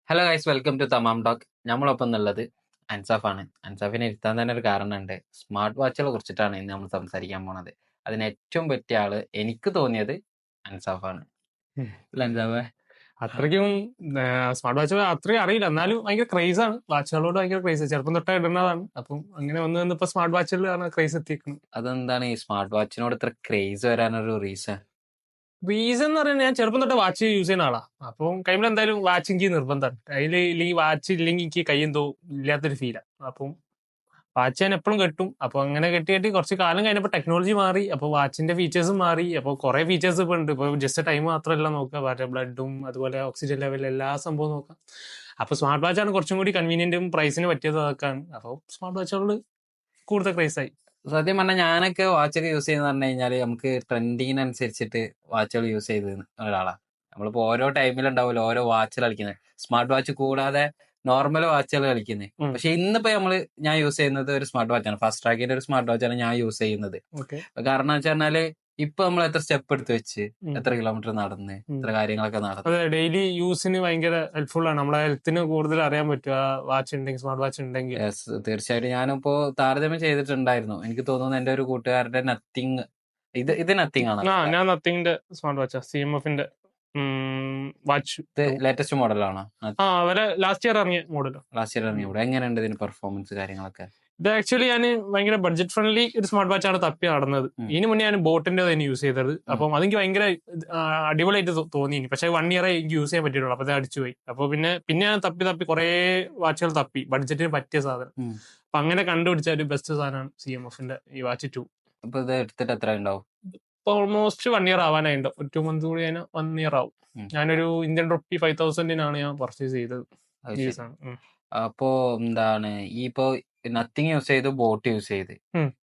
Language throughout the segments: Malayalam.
Hello guys, welcome to Thamam talk. നമ്മളൊപ്പം എന്നുള്ളത് അൻസാഫാണ്. അൻസാഫിനെ ഇരുത്താൻ തന്നെ ഒരു കാരണമുണ്ട്. സ്മാർട്ട് വാച്ചുകളെ കുറിച്ചിട്ടാണ് ഇന്ന് നമ്മൾ സംസാരിക്കാൻ പോണത്. അതിന് ഏറ്റവും പറ്റിയ ആള് എനിക്ക് തോന്നിയത് അൻസാഫാണ്. ഉം. അല്ല അൻസാഫേ? അത്രയ്ക്കും സ്മാർട്ട് വാച്ച് അത്രയും അറിയില്ല, എന്നാലും ഭയങ്കര ക്രേസ് ആണ്. വാച്ചുകളോട് ഭയങ്കര ക്രേസ്, ചെറുപ്പം തൊട്ടേ ഇടുന്നതാണ്. അപ്പം അങ്ങനെ വന്ന് ഇപ്പൊ സ്മാർട്ട് വാച്ചുകളിലാണ് ക്രേസ് എത്തിയിരിക്കുന്നത്. അതെന്താണ് ഈ സ്മാർട്ട് വാച്ചിനോട് ഇത്ര ക്രേസ് വരാനൊരു റീസൺ? റീസൺ എന്ന് പറയുന്നത്, ഞാൻ ചെറുപ്പം തൊട്ടേ വാച്ച് യൂസ് ചെയ്യുന്ന ആളാ. അപ്പം കയ്യിൽ എന്തായാലും വാച്ച് എനിക്ക് നിർബന്ധമാണ്. കയ്യിൽ ഇല്ലെങ്കിൽ വാച്ച് ഇല്ലെങ്കിൽ എനിക്ക് കൈ എന്തോ ഇല്ലാത്തൊരു ഫീലാണ്. അപ്പം വാച്ച് ഞാൻ എപ്പോഴും കെട്ടും. അപ്പൊ അങ്ങനെ കെട്ടി കെട്ടി കുറച്ച് കാലം കഴിഞ്ഞപ്പോൾ ടെക്നോളജി മാറി. അപ്പൊ വാച്ചിന്റെ ഫീച്ചേഴ്സും മാറി. അപ്പോൾ കുറെ ഫീച്ചേഴ്സ് ഇപ്പൊ ഉണ്ട്. ഇപ്പൊ ജസ്റ്റ് ടൈം മാത്രമല്ല നോക്കുക, മറ്റേ ബ്ലഡും അതുപോലെ ഓക്സിജൻ ലെവൽ എല്ലാ സംഭവം നോക്കാം. അപ്പൊ സ്മാർട്ട് വാച്ചാണ് കുറച്ചും കൂടി കൺവീനിയന്റും പ്രൈസിന് പറ്റിയത് അതൊക്കെയാണ്. അപ്പോൾ സ്മാർട്ട് വാച്ചുകൾ കൂടുതൽ ക്രേസ് ആയി. സത്യം പറഞ്ഞാൽ ഞാനൊക്കെ വാച്ചൊക്കെ യൂസ് ചെയ്യുന്ന പറഞ്ഞു കഴിഞ്ഞാൽ നമുക്ക് ട്രെൻഡിങ്ങിനനുസരിച്ചിട്ട് വാച്ചുകൾ യൂസ് ചെയ്ത് ഒരാളാണ്. നമ്മളിപ്പോ ഓരോ ടൈമിലുണ്ടാവുമല്ലോ ഓരോ വാച്ചുകൾ കളിക്കുന്നത്. സ്മാർട്ട് വാച്ച് കൂടാതെ നോർമൽ വാച്ചുകൾ കളിക്കുന്നത്. പക്ഷെ ഇന്നിപ്പോ ഞാൻ യൂസ് ചെയ്യുന്നത് ഒരു സ്മാർട്ട് വാച്ചാണ്. ഫാസ്റ്റ് ട്രാക്കിന്റെ ഒരു സ്മാർട്ട് വാച്ചാണ് ഞാൻ യൂസ് ചെയ്യുന്നത്. കാരണം വെച്ച് പറഞ്ഞാല് ഇപ്പൊ നമ്മൾ എത്ര സ്റ്റെപ്പ് എടുത്ത് വെച്ച്, എത്ര കിലോമീറ്റർ നടന്ന്, എത്ര കാര്യങ്ങളൊക്കെ നടന്നു. അതെ, ഡെയിലി യൂസിന് ഭയങ്കര ഹെൽപ്ഫുൾ ആണ്. നമ്മളെ ഹെൽത്തിന് കൂടുതൽ അറിയാൻ പറ്റുക വാച്ച് ഉണ്ടെങ്കിൽ, സ്മാർട്ട് വാച്ച് ഉണ്ടെങ്കിൽ. തീർച്ചയായിട്ടും ഞാനിപ്പോ താരതമ്യം ചെയ്തിട്ടുണ്ടായിരുന്നു. എനിക്ക് തോന്നുന്നു എന്റെ ഒരു കൂട്ടുകാരുടെ നത്തിങ്, ഇത് നത്തിങ് ആണ്. ഞാൻ നത്തിങ്ങിന്റെ സ്മാർട്ട് വാച്ചാ, CMF-ന്റെ വാച്ച്. ലേറ്റസ്റ്റ് മോഡലാണോ? അവരെ ലാസ്റ്റ് ഇയർ ഇറങ്ങിയ മോഡൽ. ലാസ്റ്റ് ഇയർ ഇറങ്ങിയ മോഡൽ. എങ്ങനെയുണ്ട് ഇതിന് പെർഫോമൻസ് കാര്യങ്ങളൊക്കെ? ഇത് ആക്ച്വലി ഞാൻ ഭയങ്കര ബഡ്ജറ്റ് ഫ്രണ്ട്ലി ഒരു സ്മാർട്ട് വാച്ച് ആണ് തപ്പി നടന്നത്. ഇതിന് മുന്നേ ഞാൻ ബോട്ടിന്റെ തന്നെ യൂസ് ചെയ്തത്. അപ്പം അതെനിക്ക് ഭയങ്കര അടിപൊളിയായിട്ട് തോന്നി. പക്ഷെ 1 ഇയർ എനിക്ക് യൂസ് ചെയ്യാൻ പറ്റിയുള്ളൂ. അപ്പൊ അത് അടിച്ചുപോയി. അപ്പൊ പിന്നെ ഞാൻ തപ്പി കുറെ വാച്ചുകൾ തപ്പി, ബഡ്ജറ്റിന് പറ്റിയ സാധനം. അപ്പൊ അങ്ങനെ കണ്ടുപിടിച്ച ഒരു ബെസ്റ്റ് സാധനമാണ് CMF-ന്റെ ഈ വാച്ച് 2. അപ്പൊ ഇത് എടുത്തിട്ട് എത്ര ഉണ്ടാവും? ഇപ്പൊ ഓൾമോസ്റ്റ് 1 ഇയർ ആവാനായിട്ടുണ്ടോ. ഒരു 2 മന്ത് കൂടി കഴിഞ്ഞാൽ 1 ഇയർ ആവും. ഞാനൊരു ഇന്ത്യൻ റുപ്പി 5,000-നാണ് ഞാൻ പർച്ചേസ് ചെയ്തത്. അപ്പോ എന്താണ് ഈ ഇപ്പൊ നത്തിങ് യൂസ് ചെയ്ത്, ബോട്ട് യൂസ് ചെയ്ത്,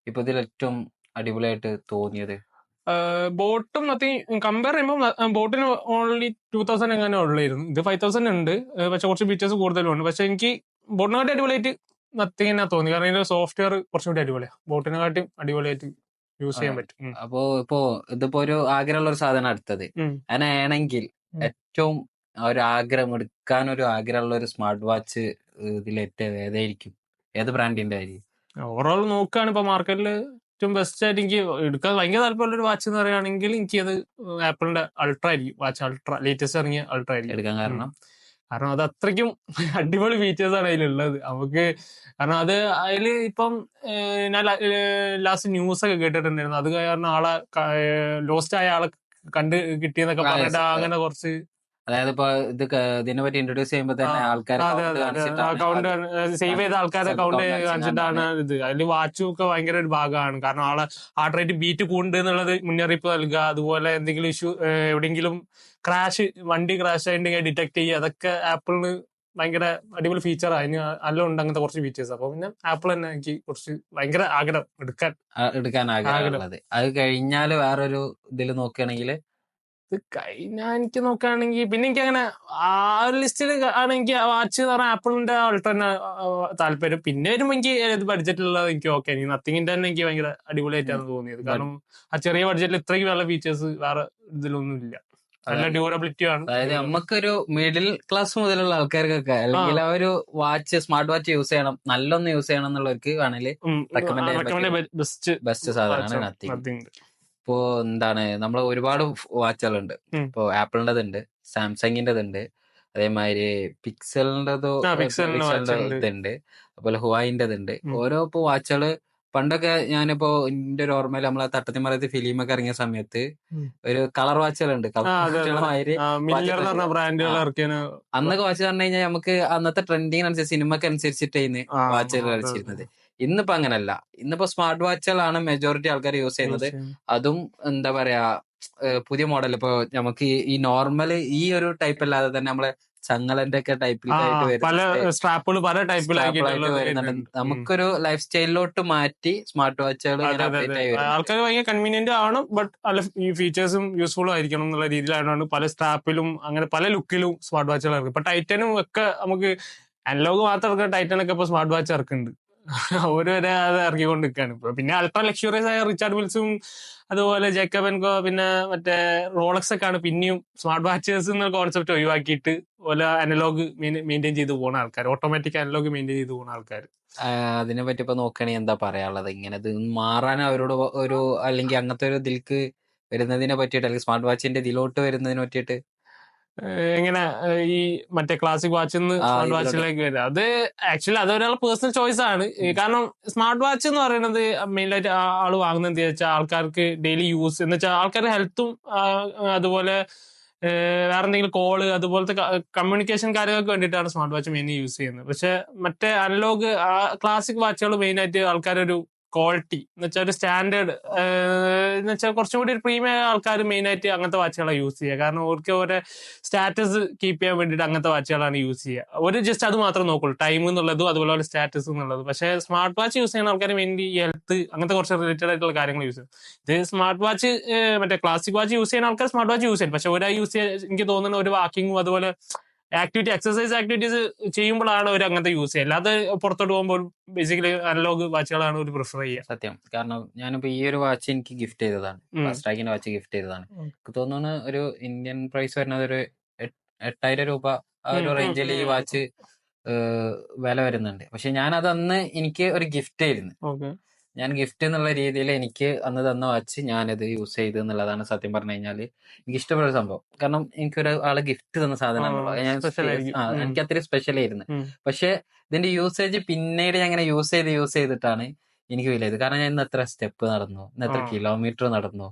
ഇപ്പൊ ഇതിൽ ഏറ്റവും അടിപൊളിയായിട്ട് തോന്നിയത്? ബോട്ടും നത്തിങ് കമ്പയർ ചെയ്യുമ്പോൾ ബോട്ടിന് ഓൺലി 2,000 എങ്ങനെ ഉള്ളായിരുന്നു. ഇത് 5,000 ഉണ്ട്. പക്ഷെ കുറച്ച് ഫീച്ചേഴ്സ് കൂടുതലും ഉണ്ട്. പക്ഷെ എനിക്ക് ബോട്ടിനെക്കാട്ടി അടിപൊളിയായിട്ട് നത്തിങ് തന്നെ തോന്നി. കാരണം ഇതിന്റെ സോഫ്റ്റ്വെയർ കുറച്ചും കൂടി അടിപൊളിയാണ്. ബോട്ടിനെക്കാട്ടും അടിപൊളിയായിട്ട് യൂസ് ചെയ്യാൻ പറ്റും. അപ്പോ ഇതിപ്പോ ഒരു ആഗ്രഹമുള്ള ഒരു സാധനം അടുത്തത് അങ്ങനെയാണെങ്കിൽ ഏറ്റവും ഒരു ആഗ്രഹം എടുക്കാൻ ആഗ്രഹമുള്ള ഒരു സ്മാർട്ട് വാച്ച് ഇതിൽ ഏതായിരിക്കും? ഏത് ബ്രാൻഡിന്റെ ആയിരിക്കും? ഓവറോൾ നോക്കുകയാണ് ഇപ്പൊ മാർക്കറ്റിൽ ഏറ്റവും ബെസ്റ്റ് ആയിട്ട് എനിക്ക് എടുക്കാൻ ഭയങ്കര താല്പര്യമുള്ള ഒരു വാച്ച് എന്ന് പറയുകയാണെങ്കിൽ എനിക്ക് അത് ആപ്പിളിന്റെ അൾട്ര ആയിരിക്കും. വാച്ച് അൾട്ര, ലേറ്റസ്റ്റ് ഇറങ്ങിയ അൾട്ര ആയിരിക്കും എടുക്കാൻ കാരണം അത് അത്രയ്ക്കും അടിപൊളി ഫീച്ചേഴ്സ് ആണ് അതിലുള്ളത് നമുക്ക്. കാരണം അതിൽ ഇപ്പം ഞാൻ ലാസ്റ്റ് ന്യൂസ് ഒക്കെ കേട്ടിട്ടുണ്ടായിരുന്നു. അത് കാരണം ആളെ ലോസ്റ്റ് ആയ ആളെ കണ്ട് കിട്ടിയെന്നൊക്കെ പറഞ്ഞിട്ട് അങ്ങനെ കുറച്ച്, അതായത് ഇപ്പൊ ഇതിനെ പറ്റി ഇൻട്രൊഡ്യൂസ് ചെയ്യുമ്പോൾ തന്നെ ആൾക്കാർ അക്കൗണ്ട് സേവ് ചെയ്ത ആൾക്കാരുടെ അക്കൗണ്ട് കാണിച്ചിട്ടാണ് ഇത്. അതിൽ വാച്ചും ഒക്കെ ഭയങ്കര ഒരു ഭാഗമാണ്. കാരണം ആളെ ഹാർട്ട് റേറ്റ് ബീറ്റ് കൂടുന്നുണ്ട് എന്നുള്ളത് മുന്നറിയിപ്പ് നൽകുക. അതുപോലെ എന്തെങ്കിലും ഇഷ്യൂ, എവിടെയെങ്കിലും വണ്ടി ക്രാഷ് ആയിട്ടുണ്ടെങ്കിൽ ഡിറ്റക്ട് ചെയ്യുക. അതൊക്കെ ആപ്പിളിന് ഭയങ്കര അടിപൊളി ഫീച്ചർ. അതിന് നല്ല ഉണ്ട് അങ്ങനത്തെ കുറച്ച് ഫീച്ചേഴ്സ്. അപ്പൊ പിന്നെ ആപ്പിൾ തന്നെ എനിക്ക് കുറച്ച് ഭയങ്കര ആഗ്രഹം എടുക്കാൻ ആഗ്രഹമുള്ളത്. അത് കഴിഞ്ഞാൽ വേറൊരു ഇതിൽ നോക്കുകയാണെങ്കിൽ, ഇത് കഴിഞ്ഞാൽ എനിക്ക് നോക്കുകയാണെങ്കിൽ പിന്നെ എനിക്ക് അങ്ങനെ ആ ഒരു ലിസ്റ്റിൽ ആണ് എനിക്ക് വാച്ച് എന്ന് പറഞ്ഞാൽ ആപ്പിളിന്റെ അൾട്രന്നെ താല്പര്യം. പിന്നെ വരുമ്പോൾ എനിക്ക് ഏത് ബഡ്ജറ്റിലുള്ളത് എനിക്ക് ഓക്കെ. എനിക്ക് നത്തിങ്ങിന്റെ തന്നെ എനിക്ക് ഭയങ്കര അടിപൊളിയായിട്ടാണ് തോന്നിയത്. കാരണം ആ ചെറിയ ബഡ്ജറ്റിൽ ഇത്രയ്ക്ക് നല്ല ഫീച്ചേഴ്സ് വേറെ ഇതിലൊന്നും ഇല്ല. നല്ല ഡ്യൂറബിലിറ്റി ആണ്. അതായത് നമുക്കൊരു മിഡിൽ ക്ലാസ് മുതലുള്ള ആൾക്കാർക്കൊക്കെ, അല്ലെങ്കിൽ ആ ഒരു വാച്ച്, സ്മാർട്ട് വാച്ച് യൂസ് ചെയ്യണം, നല്ലൊന്ന് യൂസ് ചെയ്യണം എന്നുള്ളവർക്ക് വേണമെങ്കിൽ ബെസ്റ്റ് സാധനമാണ് നത്തിങ്. ഇപ്പോ എന്താണ്, നമ്മൾ ഒരുപാട് വാച്ചുകളുണ്ട്. ഇപ്പൊ ആപ്പിളിൻ്റെതുണ്ട്, സാംസങ്ങിൻ്റെതുണ്ട്, അതേമാതിരി പിക്സലിൻ്റെതോ ഇതുണ്ട്, അതുപോലെ ഹുവായിൻ്റെതുണ്ട്. ഓരോ ഇപ്പൊ വാച്ചുകള് പണ്ടൊക്കെ ഞാനിപ്പോ എന്റെ ഒരു ഓർമ്മയിൽ നമ്മളെ തട്ടത്തിമറയത്ത് ഫിലിമൊക്കെ ഇറങ്ങിയ സമയത്ത് ഒരു കളർ വാച്ചുകളുണ്ട്. അന്നൊക്കെ വാച്ച് പറഞ്ഞു കഴിഞ്ഞാൽ നമുക്ക് അന്നത്തെ ട്രെൻഡിങ്ങിനനുസരിച്ച്, സിനിമക്ക് അനുസരിച്ചിട്ട് വാച്ചുകൾ കളിച്ചിരുന്നത്. ഇന്നിപ്പോ അങ്ങനല്ല. ഇന്നിപ്പോ സ്മാർട്ട് വാച്ചുകളാണ് മെജോറിറ്റി ആൾക്കാർ യൂസ് ചെയ്യുന്നത്. അതും എന്താ പറയാ, പുതിയ മോഡൽ. ഇപ്പൊ നമുക്ക് ഈ നോർമൽ ഈ ഒരു ടൈപ്പ് അല്ലാതെ തന്നെ നമ്മളെ ചങ്ങലന്റെ ഒക്കെ ടൈപ്പിൽ വരുന്നുണ്ട്. നമുക്കൊരു ലൈഫ് സ്റ്റൈലിലോട്ട് മാറ്റി സ്മാർട്ട് വാച്ചുകൾ ആൾക്കാർ ഭയങ്കര കൺവീനിയന്റ് ആണ്. ബട്ട് ഈ ഫീച്ചേഴ്സും യൂസ്ഫുൾ ആയിരിക്കണം എന്നുള്ള രീതിയിലാണ് പല സ്ട്രാപ്പിലും അങ്ങനെ പല ലുക്കിലും സ്മാർട്ട് വാച്ചുകൾ ഇറക്കും. ഇപ്പൊ ടൈറ്റനും ഒക്കെ നമുക്ക് അനലോഗ് മാത്രം ഇറക്കുന്ന ടൈറ്റനൊക്കെ ഇപ്പൊ സ്മാർട്ട് വാച്ച് ഇറക്കുന്നുണ്ട്. ഓരോരോ അത് ഇറക്കിക്കൊണ്ട് നിൽക്കുകയാണ് ഇപ്പൊ. പിന്നെ അൾട്രാ ലക്ഷറിയസ് ആയ റിച്ചാർഡ് വിൽസും അതുപോലെ ജേക്കബ് ആൻഡ് കോ പിന്നെ മറ്റേ റോളക്സ് ഒക്കെ ആണ് പിന്നെയും സ്മാർട്ട് വാച്ചേഴ്സ് എന്ന കോൺസെപ്റ്റ് ഒഴിവാക്കിയിട്ട് ഓല അനലോഗ് മെയിൻറ്റെയിൻ ചെയ്ത് പോകുന്ന ആൾക്കാർ, ഓട്ടോമാറ്റിക് അനലോഗ് മെയിൻറ്റെയിൻ ചെയ്ത് പോകുന്ന ആൾക്കാർ. അതിനെ പറ്റി ഇപ്പൊ നോക്കുകയാണെങ്കിൽ എന്താ പറയാനുള്ളത്? ഇങ്ങനെ ഇത് മാറാൻ അവരോട് ഒരു അല്ലെങ്കിൽ അങ്ങനത്തെ ഒരു ഇതിലേക്ക് വരുന്നതിനെ പറ്റിയിട്ട്, അല്ലെങ്കിൽ സ്മാർട്ട് വാച്ചിന്റെ ഇതിലോട്ട് വരുന്നതിനെ പറ്റിയിട്ട് എങ്ങനെ ഈ മറ്റേ ക്ലാസിക് വാച്ചിൽ നിന്ന് സ്മാർട്ട് ഇതിലോട്ട് വാച്ചിലേക്ക് വരിക, അത് ആക്ച്വലി അത് ഒരാളുടെ പേഴ്സണൽ ചോയ്സ് ആണ്. കാരണം സ്മാർട്ട് വാച്ച് എന്ന് പറയുന്നത് മെയിനായിട്ട് ആള് വാങ്ങുന്നത് എന്താ വെച്ചാൽ ആൾക്കാർക്ക് ഡെയിലി യൂസ് എന്ന് വെച്ചാൽ ആൾക്കാരുടെ ഹെൽത്തും അതുപോലെ വേറെ എന്തെങ്കിലും കോള് അതുപോലത്തെ കമ്മ്യൂണിക്കേഷൻ കാര്യങ്ങൾക്ക് വേണ്ടിയിട്ടാണ് സ്മാർട്ട് വാച്ച് മെയിൻ യൂസ് ചെയ്യുന്നത്. പക്ഷെ മറ്റേ അനലോഗ് ക്ലാസിക് വാച്ചുകൾ മെയിനായിട്ട് ആൾക്കാരൊരു ക്വാളിറ്റി എന്ന് വെച്ചാൽ ഒരു സ്റ്റാൻഡേർഡ് എന്ന് വെച്ചാൽ കുറച്ചും കൂടി ഒരു പ്രീമിയം ആൾക്കാർ മെയിനായിട്ട് അങ്ങനത്തെ വാച്ചുകളാണ് യൂസ് ചെയ്യുക. കാരണം അവർക്ക് ഓരോ സ്റ്റാറ്റസ് കീപ്പ് ചെയ്യാൻ വേണ്ടിയിട്ട് അങ്ങനത്തെ വാച്ചുകളാണ് യൂസ് ചെയ്യുക. ഒരു ജസ്റ്റ് അത് മാത്രം നോക്കുള്ളൂ, ടൈം എന്നുള്ളതും അതുപോലെ സ്റ്റാറ്റസ് എന്നുള്ളത്. പക്ഷേ സ്മാർട്ട് വാച്ച് യൂസ് ചെയ്യുന്ന ആൾക്കാർ മെയിൻലി ഹെൽത്ത് അങ്ങനത്തെ കുറച്ച് റിലേറ്റഡ് ആയിട്ടുള്ള കാര്യങ്ങൾ യൂസ് ചെയ്യും. ഇത് സ്മാർട്ട് വാച്ച് മറ്റേ ക്ലാസിക് വാച്ച് യൂസ് ചെയ്യുന്ന ആൾക്കാർ സ്മാർട്ട് വാച്ച് യൂസ് ചെയ്യും. പക്ഷെ ഒരാൾ യൂസ് ചെയ്യാൻ എനിക്ക് തോന്നുന്ന ഒരു വാക്കിങ്ങും അതുപോലെ എക്സസൈസ് ആക്ടിവിറ്റീസ് ചെയ്യുമ്പോഴാണ് ഒരു അങ്ങനത്തെ യൂസ് ചെയ്യുക. അല്ലാതെ പുറത്തോട്ട് പോകുമ്പോൾ ബേസിക്കലി അനലോഗ് വാച്ചുകളാണ് ഒരു പ്രിഫർ ചെയ്യുക. സത്യം. കാരണം ഞാനിപ്പോ ഈ ഒരു വാച്ച് എനിക്ക് ഗിഫ്റ്റ് ചെയ്തതാണ്, ഫാസ്ട്രാഗിന്റെ വാച്ച് ഗിഫ്റ്റ് ചെയ്തതാണ്. എനിക്ക് തോന്നുന്നു ഒരു ഇന്ത്യൻ പ്രൈസ് വരുന്നത് ഒരു 8,000 രൂപ ആ ഒരു റേഞ്ചിൽ ഈ വാച്ച് വില വരുന്നുണ്ട്. പക്ഷെ ഞാനത് അന്ന് എനിക്ക് ഒരു ഗിഫ്റ്റ് ആയിരുന്നു. ഞാൻ ഗിഫ്റ്റ് എന്നുള്ള രീതിയിൽ എനിക്ക് അന്ന് തന്ന വാച്ച് ഞാനത് യൂസ് ചെയ്തു എന്നുള്ളതാണ് സത്യം പറഞ്ഞു കഴിഞ്ഞാൽ എനിക്ക് ഇഷ്ടപ്പെട്ട സംഭവം. കാരണം എനിക്കൊരു ആള് ഗിഫ്റ്റ് തന്ന സാധനമാണല്ലോ, എനിക്ക് അത്രയും സ്പെഷ്യൽ ആയിരുന്നു. പക്ഷെ ഇതിന്റെ യൂസേജ് പിന്നീട് ഞാൻ അങ്ങനെ യൂസ് ചെയ്തിട്ടാണ് എനിക്ക് ഫീൽ ചെയ്തത്. കാരണം ഞാൻ ഇന്ന് എത്ര സ്റ്റെപ്പ് നടന്നു, ഇന്ന് എത്ര കിലോമീറ്റർ നടന്നു,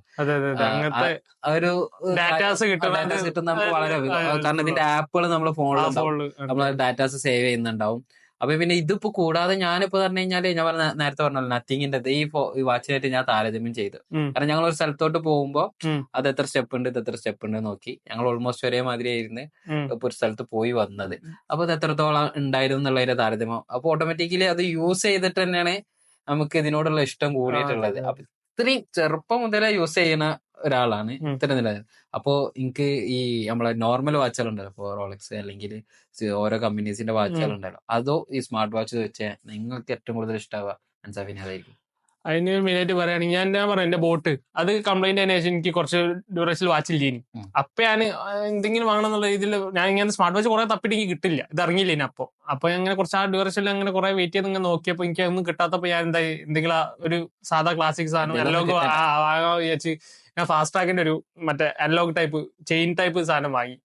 ഒരു ഡാറ്റാസ് കിട്ടുന്ന നമുക്ക് വളരെ, കാരണം ഇതിന്റെ ആപ്പുകൾ നമ്മൾ ഫോണിലുണ്ടാവും, നമ്മൾ ഡാറ്റാസ് സേവ് ചെയ്യുന്നുണ്ടാവും. അപ്പൊ പിന്നെ ഇതിപ്പോ കൂടാതെ ഞാനിപ്പോ പറഞ്ഞു കഴിഞ്ഞാല് ഞാൻ നേരത്തെ പറഞ്ഞല്ലോ നത്തിങ്ങിന്റെ ഈ വാച്ചിനായിട്ട് ഞാൻ താരതമ്യം ചെയ്തു. കാരണം ഞങ്ങൾ ഒരു സ്ഥലത്തോട്ട് പോകുമ്പോ അത് എത്ര സ്റ്റെപ്പ് ഉണ്ട്, ഇത് എത്ര സ്റ്റെപ്പ് ഉണ്ട് നോക്കി ഞങ്ങൾ ഓൾമോസ്റ്റ് ഒരേ മാതിരി ആയിരുന്നു ഇപ്പൊ ഒരു സ്ഥലത്ത് പോയി വന്നത്. അപ്പൊ ഇത് എത്രത്തോളം ഉണ്ടായിരുന്നു എന്നുള്ളതിന്റെ താരതമ്യം. അപ്പൊ ഓട്ടോമാറ്റിക്കലി അത് യൂസ് ചെയ്തിട്ട് തന്നെയാണ് നമുക്ക് ഇതിനോടുള്ള ഇഷ്ടം കൂടിയിട്ടുള്ളത്. അപ്പൊ ഇത്രയും ചെറുപ്പം മുതലേ യൂസ് ചെയ്യുന്ന ഒരാളാണ് ഇത്തരം നില. അപ്പോ എനിക്ക് ഈ നമ്മളെ നോർമൽ വാച്ചുകളുണ്ടല്ലോ, ഇപ്പൊ റോളക്സ് അല്ലെങ്കിൽ ഓരോ കമ്പനീസിന്റെ വാച്ചുകളുണ്ടല്ലോ, അതോ ഈ സ്മാർട്ട് വാച്ച് വെച്ചാൽ നിങ്ങൾക്ക് ഏറ്റവും കൂടുതൽ ഇഷ്ടമാവുക അൻസാഫിന് അതായിരിക്കും? അതിന് മെയിനായിട്ട് പറയുകയാണെങ്കിൽ ഞാൻ പറയാം, എന്റെ ബോട്ട് അത് കംപ്ലൈന്റ് ആയതിനു ശേഷം എനിക്ക് കുറച്ച് ഡ്യൂറേഷൻ വാച്ചില്ലേനി. അപ്പൊ ഞാൻ എന്തെങ്കിലും വാങ്ങണം എന്നുള്ള രീതിയിൽ ഞാൻ ഇങ്ങനെ സ്മാർട്ട് വാച്ച് കുറെ തപ്പിട്ട് എനിക്ക് കിട്ടില്ല, ഇത് ഇറങ്ങിയില്ലേനി. അപ്പൊ അങ്ങനെ കുറച്ച് ആ ഡ്യൂറേഷനിൽ അങ്ങനെ കുറെ വെയിറ്റ് ചെയ്ത് ഇങ്ങനെ നോക്കിയപ്പോ എനിക്ക് ഒന്നും കിട്ടാത്തപ്പോ ഞാൻ എന്താ എന്തെങ്കിലും ഒരു സാധാ ക്ലാസിക് സാധനം അനലോഗ് വാങ്ങാൻ വിചാരിച്ച് ഞാൻ ഫാസ്റ്റ് ട്രാക്കിന്റെ ഒരു മറ്റേ അനലോഗ് ടൈപ്പ് ചെയിൻ ടൈപ്പ് സാധനം വാങ്ങി.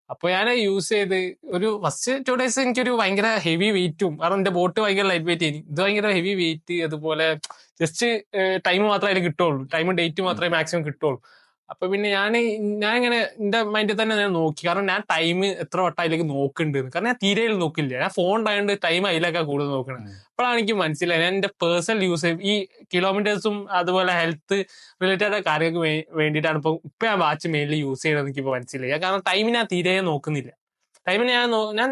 അപ്പൊ ഞാൻ യൂസ് ചെയ്ത് ഒരു ഫസ്റ്റ് 2 days എനിക്കൊരു ഭയങ്കര ഹെവി വെയിറ്റും, കാരണം എന്റെ ബോട്ട് ഭയങ്കര ലൈറ്റ് വെയിറ്റ് ആയി, ഇത് ഭയങ്കര ഹെവി വെയിറ്റ്, അതുപോലെ ജസ്റ്റ് ടൈം മാത്രമേ അതിൽ കിട്ടുള്ളൂ, ടൈമും ഡേറ്റ് മാത്രമേ മാക്സിമം കിട്ടുള്ളൂ. അപ്പൊ പിന്നെ ഞാൻ ഇങ്ങനെ എന്റെ മൈൻഡിൽ തന്നെ ഞാൻ നോക്കി, കാരണം ഞാൻ ടൈം എത്ര വട്ടം അതിലേക്ക് നോക്കുന്നുണ്ട്, കാരണം ഞാൻ തീരെ നോക്കില്ല, ഞാൻ ഫോൺ ഉണ്ടായതുകൊണ്ട് ടൈം അതിലേക്കാണ് കൂടുതൽ നോക്കണം. അപ്പോഴാണ് എനിക്ക് മനസ്സിലായത് ഞാൻ എന്റെ പേഴ്സണൽ യൂസ് ഈ കിലോമീറ്റേഴ്സും അതുപോലെ ഹെൽത്ത് റിലേറ്റഡ് കാര്യങ്ങൾക്ക് വേണ്ടിയിട്ടാണ് ഇപ്പൊ ഞാൻ വാച്ച് മെയിൻലി യൂസ് ചെയ്യണമെന്ന് എനിക്കിപ്പോ മനസ്സിലായി. കാരണം ടൈമിന് ഞാൻ തീരെ നോക്കുന്നില്ല. ടൈമിന്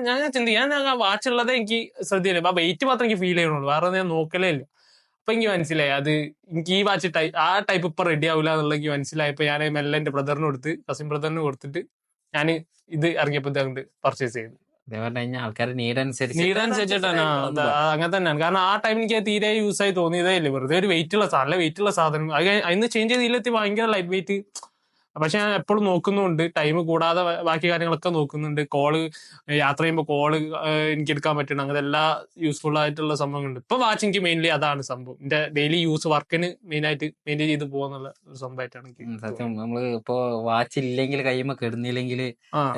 ഞാൻ ചിന്തിക്കും, ഞാൻ വാച്ച് ഉള്ളതേ എനിക്ക് ശ്രദ്ധയില്ല, ആ വെയിറ്റ് മാത്രമേ എനിക്ക് ഫീൽ ചെയ്യണുള്ളൂ, വേറെ ഞാൻ നോക്കലേ ഇല്ല. അപ്പൊ എനിക്ക് മനസ്സിലായി അത് എനിക്ക് ഈ വാച്ച് ആ ടൈപ്പ് ഇപ്പൊ റെഡി ആവില്ല എന്നുള്ള എനിക്ക് മനസ്സിലായപ്പോ ഞാൻ മെല്ലെ എന്റെ കസിൻ ബ്രദറിന് കൊടുത്തിട്ട് ഞാൻ ഇത് ഇറങ്ങിയപ്പോ ഇത് പർച്ചേസ് ചെയ്തു. ആൾക്കാർ നീഡ് അനുസരിച്ചിട്ടാണ് അങ്ങനെ തന്നെയാണ്. കാരണം ആ ടൈം എനിക്ക് തീരെ യൂസ് ആയി തോന്നിയതേ ഇല്ല, വെറുതെ ഒരു നല്ല വെയിറ്റ് ഉള്ള സാധനം, അതിന് ചേഞ്ച് ചെയ്തില്ലെത്തി ഭയങ്കര ലൈറ്റ് വെയിറ്റ്. പക്ഷെ ഞാൻ എപ്പോഴും നോക്കുന്നുണ്ട്, ടൈം കൂടാതെ ബാക്കി കാര്യങ്ങളൊക്കെ നോക്കുന്നുണ്ട്, യാത്ര ചെയ്യുമ്പോൾ കോള് എനിക്ക് എടുക്കാൻ പറ്റണം, അങ്ങനെ എല്ലാ യൂസ്ഫുൾ ആയിട്ടുള്ള സംഭവങ്ങളുണ്ട്. ഇപ്പൊ വാച്ച് എനിക്ക് മെയിൻലി അതാണ് സംഭവം, എന്റെ ഡെയിലി യൂസ് വർക്കിന് മെയിനായിട്ട് മെയിൻറ്റെയിൻ ചെയ്ത് പോകുന്നുള്ള ഒരു സംഭവമായിട്ടാണ്. സത്യം, നമ്മള് ഇപ്പൊ വാച്ച് ഇല്ലെങ്കിൽ കൈമ കിടന്നില്ലെങ്കിൽ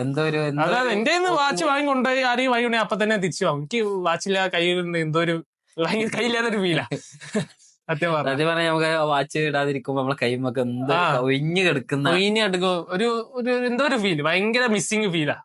എന്തോ ഒരു, അതായത് എന്റെ വാച്ച് വാങ്ങിക്കൊണ്ടുപോയി ആരെയും വാങ്ങിക്കൊണ്ടേ അപ്പൊ തന്നെ തിരിച്ചു വാങ്ങും. എനിക്ക് വാച്ചില്ല കയ്യിൽ എന്തോ ഒരു കയ്യില്ലാത്തൊരു ഫീലാ. സത്യം പറഞ്ഞാൽ നമുക്ക് വാച്ച് ഇടാതിരിക്കുമ്പോ നമ്മളെ കൈമൊക്കെ ഒഴിഞ്ഞു കിടക്കുന്ന ഒരു എന്തോ ഒരു ഫീല്, ഭയങ്കര മിസ്സിങ് ഫീലാ.